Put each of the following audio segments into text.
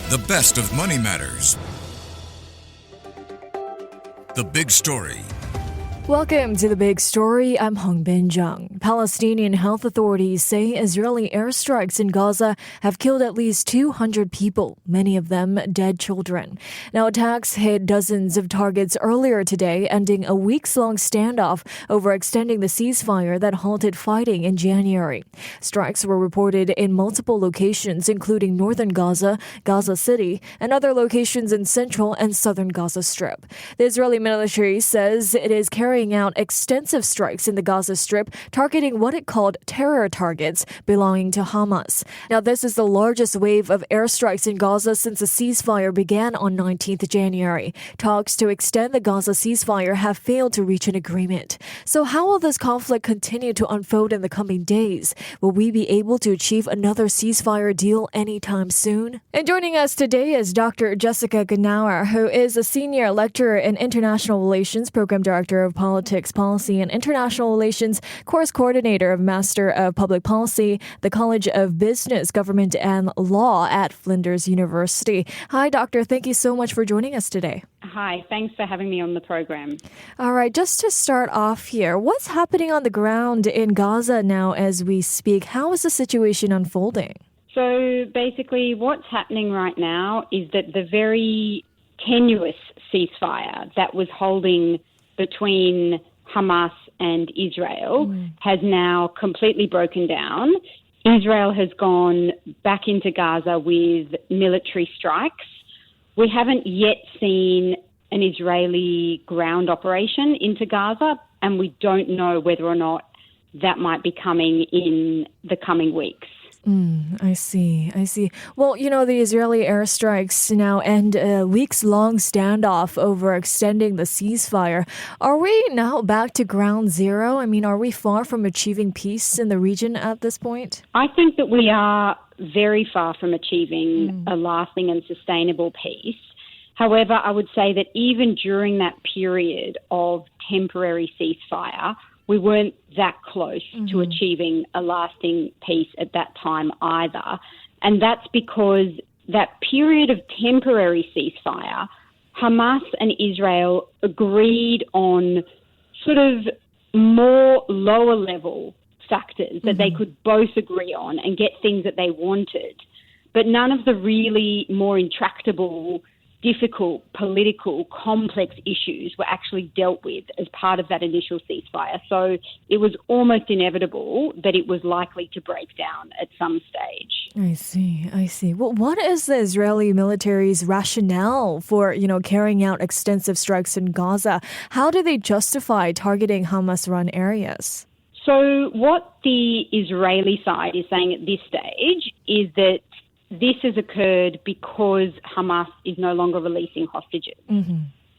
The best of Money Matters. The Big Story. Welcome to The Big Story. I'm Hongbin Jung. Palestinian health authorities say Israeli airstrikes in Gaza have killed at least 200 people, many of them dead children. Now, attacks hit dozens of targets earlier today, ending a weeks-long standoff over extending the ceasefire that halted fighting in January. Strikes were reported in multiple locations, including northern Gaza, Gaza City, and other locations in central and southern Gaza Strip. The Israeli military says it is carrying out extensive strikes in the Gaza Strip, targeting what it called terror targets belonging to Hamas. Now, this is the largest wave of airstrikes in Gaza since the ceasefire began on 19th January. Talks to extend the Gaza ceasefire have failed to reach an agreement. So how will this conflict continue to unfold in the coming days? Will we be able to achieve another ceasefire deal anytime soon? And joining us today is Dr. Jessica Genauer, who is a senior lecturer in international relations, program director of Politics, Policy, and International Relations, course coordinator of Master of Public Policy, the College of Business, Government, and Law at Flinders University. Hi, Doctor. Thank you so much for joining us today. Hi, thanks for having me on the program. All right, just to start off here, what's happening on the ground in Gaza now as we speak? How is the situation unfolding? So basically what's happening right now is that the very tenuous ceasefire that was holding between Hamas and Israel has now completely broken down. Israel has gone back into Gaza with military strikes. We haven't yet seen an Israeli ground operation into Gaza, and we don't know whether or not that might be coming in the coming weeks. I see. Well, the Israeli airstrikes now end a weeks-long standoff over extending the ceasefire. Are we now back to ground zero? I mean, are we far from achieving peace in the region at this point? I think that we are very far from achieving a lasting and sustainable peace. However, I would say that even during that period of temporary ceasefire, we weren't that close to achieving a lasting peace at that time either. And that's because that period of temporary ceasefire, Hamas and Israel agreed on sort of more lower level factors that they could both agree on and get things that they wanted. But none of the really more intractable, difficult, political, complex issues were actually dealt with as part of that initial ceasefire. So it was almost inevitable that it was likely to break down at some stage. I see. Well, what is the Israeli military's rationale for, carrying out extensive strikes in Gaza? How do they justify targeting Hamas-run areas? So what the Israeli side is saying at this stage is that this has occurred because Hamas is no longer releasing hostages.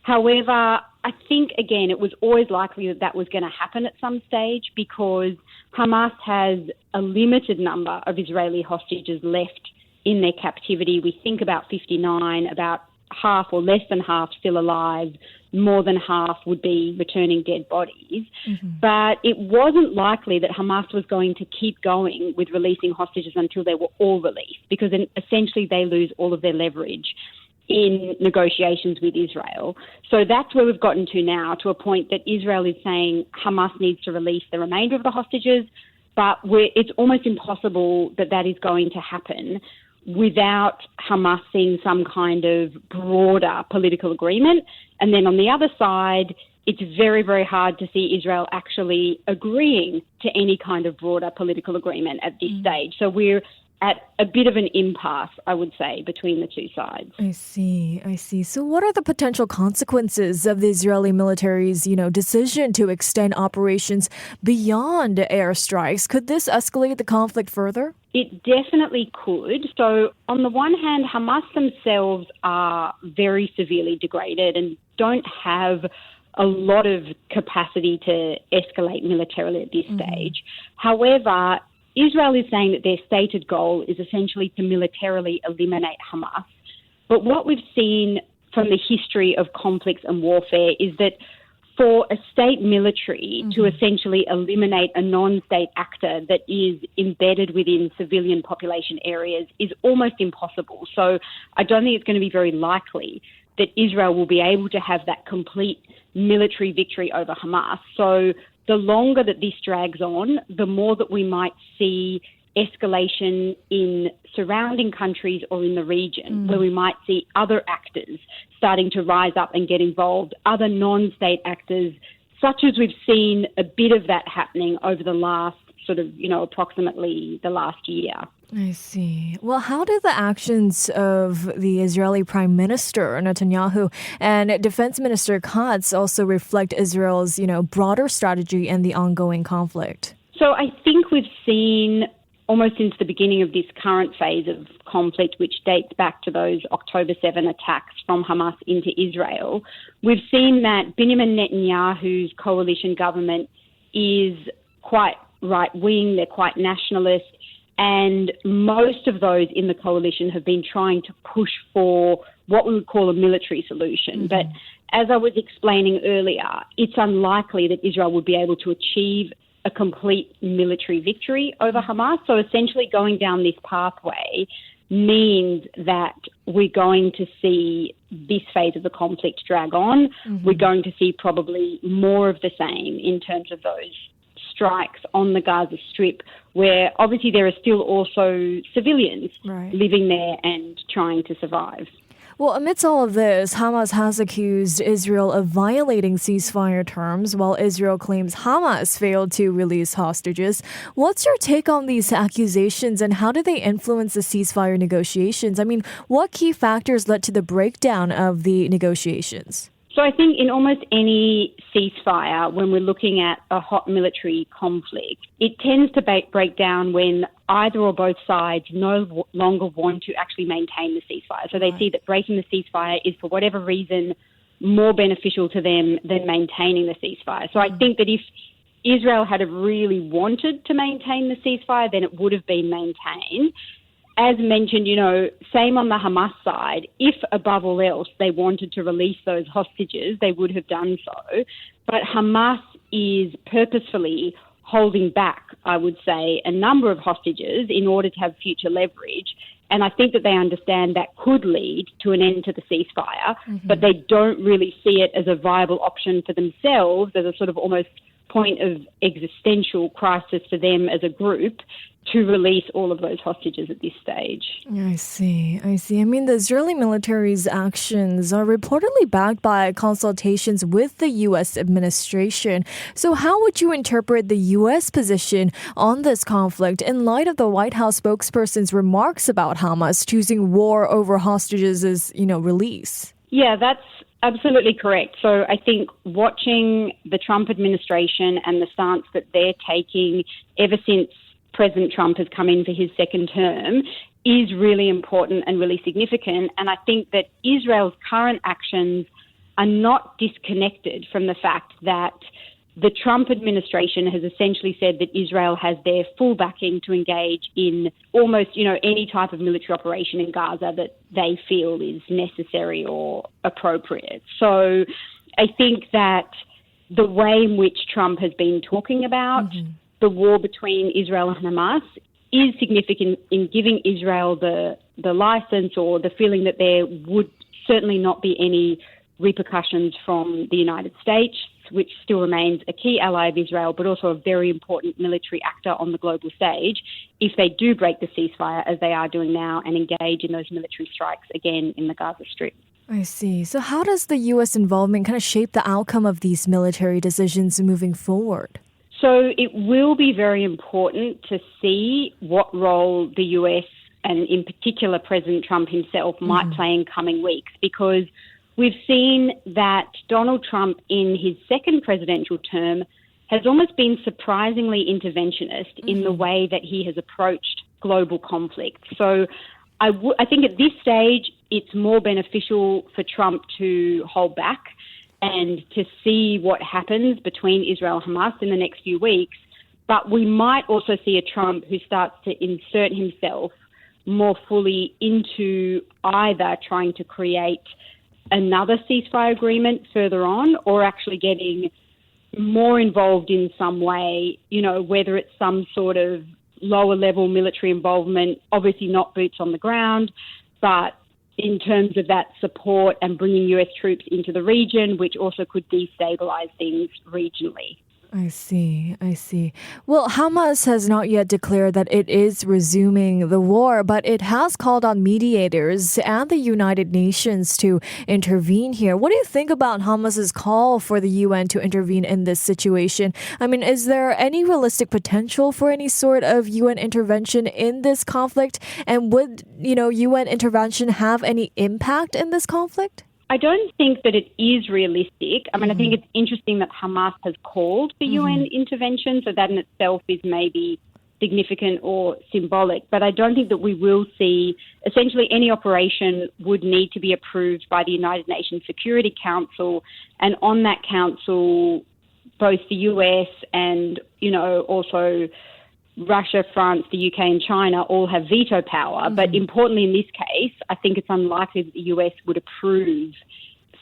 However, I think, again, it was always likely that was going to happen at some stage because Hamas has a limited number of Israeli hostages left in their captivity. We think about 59, about half or less than half still alive, more than half would be returning dead bodies. But it wasn't likely that Hamas was going to keep going with releasing hostages until they were all released, because then essentially they lose all of their leverage in negotiations with Israel. So that's where we've gotten to now, to a point that Israel is saying Hamas needs to release the remainder of the hostages, but it's almost impossible that that is going to happen without Hamas seeing some kind of broader political agreement. And then on the other side, it's very, very hard to see Israel actually agreeing to any kind of broader political agreement at this stage. So we're at a bit of an impasse, I would say, between the two sides. I see. So what are the potential consequences of the Israeli military's, decision to extend operations beyond airstrikes? Could this escalate the conflict further? It definitely could. So on the one hand, Hamas themselves are very severely degraded and don't have a lot of capacity to escalate militarily at this stage. However, Israel is saying that their stated goal is essentially to militarily eliminate Hamas. But what we've seen from the history of conflicts and warfare is that for a state military to essentially eliminate a non-state actor that is embedded within civilian population areas is almost impossible. So I don't think it's going to be very likely that Israel will be able to have that complete military victory over Hamas. So the longer that this drags on, the more that we might see escalation in surrounding countries or in the region, where we might see other actors starting to rise up and get involved, other non-state actors, such as we've seen a bit of that happening over the last approximately the last year. I see. Well, how do the actions of the Israeli Prime Minister Netanyahu and Defense Minister Katz also reflect Israel's, broader strategy and the ongoing conflict? So I think we've seen almost since the beginning of this current phase of conflict, which dates back to those October 7 attacks from Hamas into Israel, we've seen that Benjamin Netanyahu's coalition government is quite right-wing, they're quite nationalist, and most of those in the coalition have been trying to push for what we would call a military solution. But as I was explaining earlier, it's unlikely that Israel would be able to achieve a complete military victory over Hamas. So essentially going down this pathway means that we're going to see this phase of the conflict drag on. We're going to see probably more of the same in terms of those strikes on the Gaza Strip, where obviously there are still also civilians living there and trying to survive. Well, amidst all of this, Hamas has accused Israel of violating ceasefire terms, while Israel claims Hamas failed to release hostages. What's your take on these accusations, and how do they influence the ceasefire negotiations? I mean, what key factors led to the breakdown of the negotiations? So I think in almost any ceasefire, when we're looking at a hot military conflict, it tends to break down when either or both sides no longer want to actually maintain the ceasefire. So they see that breaking the ceasefire is, for whatever reason, more beneficial to them than maintaining the ceasefire. So I think that if Israel had really wanted to maintain the ceasefire, then it would have been maintained. As mentioned, same on the Hamas side, if above all else they wanted to release those hostages, they would have done so. But Hamas is purposefully holding back, I would say, a number of hostages in order to have future leverage. And I think that they understand that could lead to an end to the ceasefire, but they don't really see it as a viable option for themselves, as a sort of almost point of existential crisis for them as a group, to release all of those hostages at this stage. I see. I mean, the Israeli military's actions are reportedly backed by consultations with the U.S. administration. So how would you interpret the U.S. position on this conflict in light of the White House spokesperson's remarks about Hamas choosing war over hostages as, release? Yeah, that's absolutely correct. So I think watching the Trump administration and the stance that they're taking ever since President Trump has come in for his second term is really important and really significant. And I think that Israel's current actions are not disconnected from the fact that the Trump administration has essentially said that Israel has their full backing to engage in almost, any type of military operation in Gaza that they feel is necessary or appropriate. So I think that the way in which Trump has been talking about the war between Israel and Hamas is significant in giving Israel the license or the feeling that there would certainly not be any repercussions from the United States, which still remains a key ally of Israel, but also a very important military actor on the global stage, if they do break the ceasefire, as they are doing now, and engage in those military strikes again in the Gaza Strip. I see. So how does the U.S. involvement kind of shape the outcome of these military decisions moving forward? So it will be very important to see what role the US and in particular President Trump himself might play in coming weeks, because we've seen that Donald Trump in his second presidential term has almost been surprisingly interventionist in the way that he has approached global conflict. So I think at this stage it's more beneficial for Trump to hold back and to see what happens between Israel and Hamas in the next few weeks. But we might also see a Trump who starts to insert himself more fully into either trying to create another ceasefire agreement further on, or actually getting more involved in some way, whether it's some sort of lower level military involvement, obviously not boots on the ground, but in terms of that support and bringing US troops into the region, which also could destabilize things regionally. I see. Well, Hamas has not yet declared that it is resuming the war, but it has called on mediators and the United Nations to intervene here. What do you think about Hamas's call for the UN to intervene in this situation? I mean, is there any realistic potential for any sort of UN intervention in this conflict? And would, UN intervention have any impact in this conflict? I don't think that it is realistic. I mean, I think it's interesting that Hamas has called for UN intervention, so that in itself is maybe significant or symbolic. But I don't think that we will see, essentially any operation would need to be approved by the United Nations Security Council. And on that council, both the US and, also Russia, France, the UK and China all have veto power. But importantly in this case, I think it's unlikely that the US would approve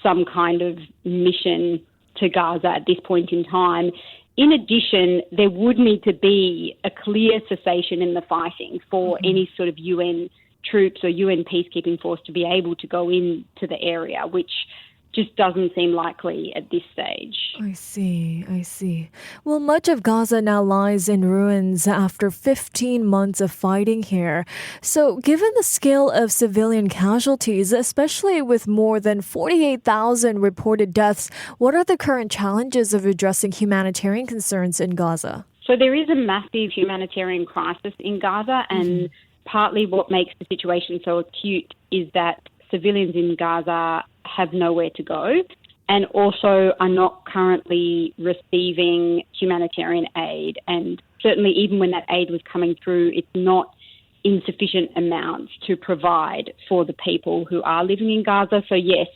some kind of mission to Gaza at this point in time. In addition, there would need to be a clear cessation in the fighting for any sort of UN troops or UN peacekeeping force to be able to go into the area, which just doesn't seem likely at this stage. I see. Well, much of Gaza now lies in ruins after 15 months of fighting here. So given the scale of civilian casualties, especially with more than 48,000 reported deaths, what are the current challenges of addressing humanitarian concerns in Gaza? So there is a massive humanitarian crisis in Gaza, and partly what makes the situation so acute is that civilians in Gaza have nowhere to go and also are not currently receiving humanitarian aid. And certainly even when that aid was coming through, it's not in sufficient amounts to provide for the people who are living in Gaza. So yes,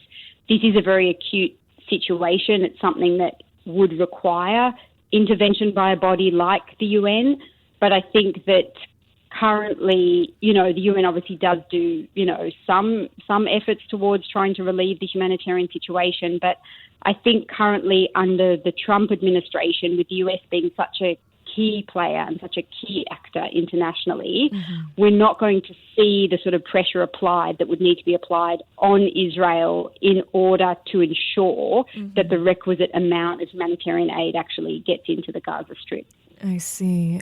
this is a very acute situation. It's something that would require intervention by a body like the UN. But I think that currently, the UN obviously does do, some efforts towards trying to relieve the humanitarian situation. But I think currently under the Trump administration, with the US being such a key player and such a key actor internationally, we're not going to see the sort of pressure applied that would need to be applied on Israel in order to ensure that the requisite amount of humanitarian aid actually gets into the Gaza Strip. I see.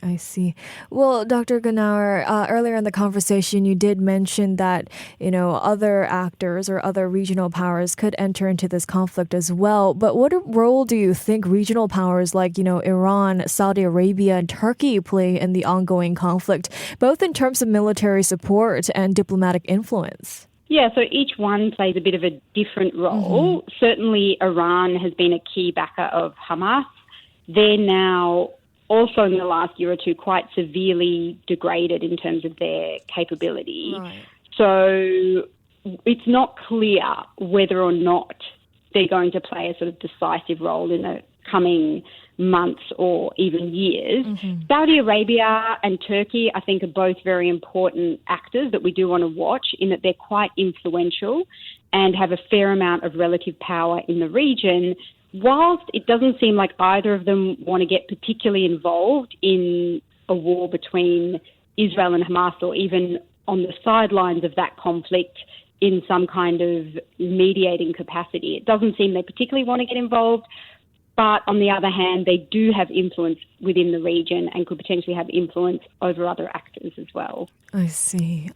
Well, Dr. Genauer, earlier in the conversation, you did mention that, other actors or other regional powers could enter into this conflict as well. But what role do you think regional powers like, Iran, Saudi Arabia, and Turkey play in the ongoing conflict, both in terms of military support and diplomatic influence? Yeah, so each one plays a bit of a different role. Certainly, Iran has been a key backer of Hamas. They're now also in the last year or two quite severely degraded in terms of their capability. Right. So it's not clear whether or not they're going to play a sort of decisive role in the coming months or even years. Saudi Arabia and Turkey, I think, are both very important actors that we do want to watch in that they're quite influential and have a fair amount of relative power in the region. Whilst it doesn't seem like either of them want to get particularly involved in a war between Israel and Hamas, or even on the sidelines of that conflict in some kind of mediating capacity, it doesn't seem they particularly want to get involved. But on the other hand, they do have influence within the region and could potentially have influence over other actors as well. I see.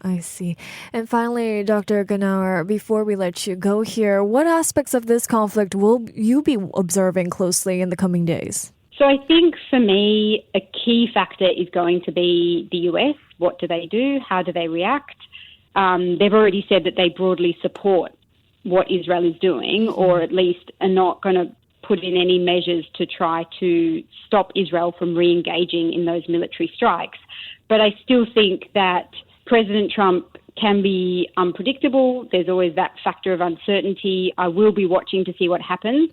And finally, Dr. Genauer, before we let you go here, what aspects of this conflict will you be observing closely in the coming days? So I think for me, a key factor is going to be the US. What do they do? How do they react? They've already said that they broadly support what Israel is doing, or at least are not going to put in any measures to try to stop Israel from re-engaging in those military strikes. But I still think that President Trump can be unpredictable. There's always that factor of uncertainty. I will be watching to see what happens.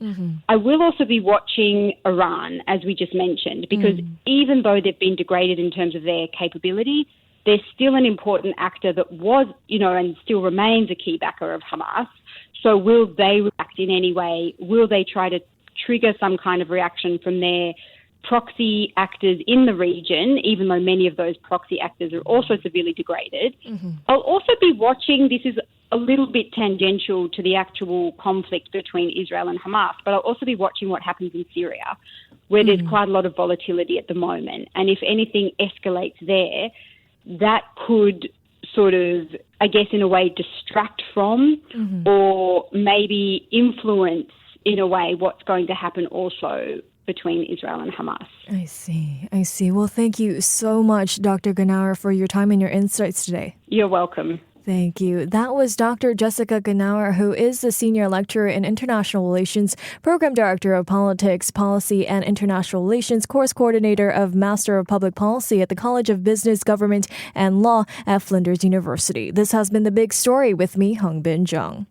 I will also be watching Iran, as we just mentioned, because even though they've been degraded in terms of their capability, they're still an important actor that was, and still remains a key backer of Hamas. So will they react in any way? Will they try to trigger some kind of reaction from their proxy actors in the region, even though many of those proxy actors are also severely degraded? I'll also be watching, this is a little bit tangential to the actual conflict between Israel and Hamas, but I'll also be watching what happens in Syria, where there's quite a lot of volatility at the moment. And if anything escalates there, that could sort of, I guess, in a way distract from or maybe influence in a way what's going to happen also between Israel and Hamas. I see. Well, thank you so much, Dr. Genauer, for your time and your insights today. You're welcome. Thank you. That was Dr. Jessica Genauer, who is the Senior Lecturer in International Relations, Program Director of Politics, Policy, and International Relations, Course Coordinator of Master of Public Policy at the College of Business, Government, and Law at Flinders University. This has been The Big Story with me, Hongbin Jeong.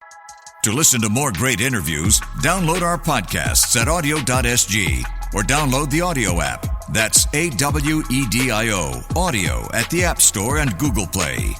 To listen to more great interviews, download our podcasts at audio.sg or download the audio app. That's AWEDIO, audio at the App Store and Google Play.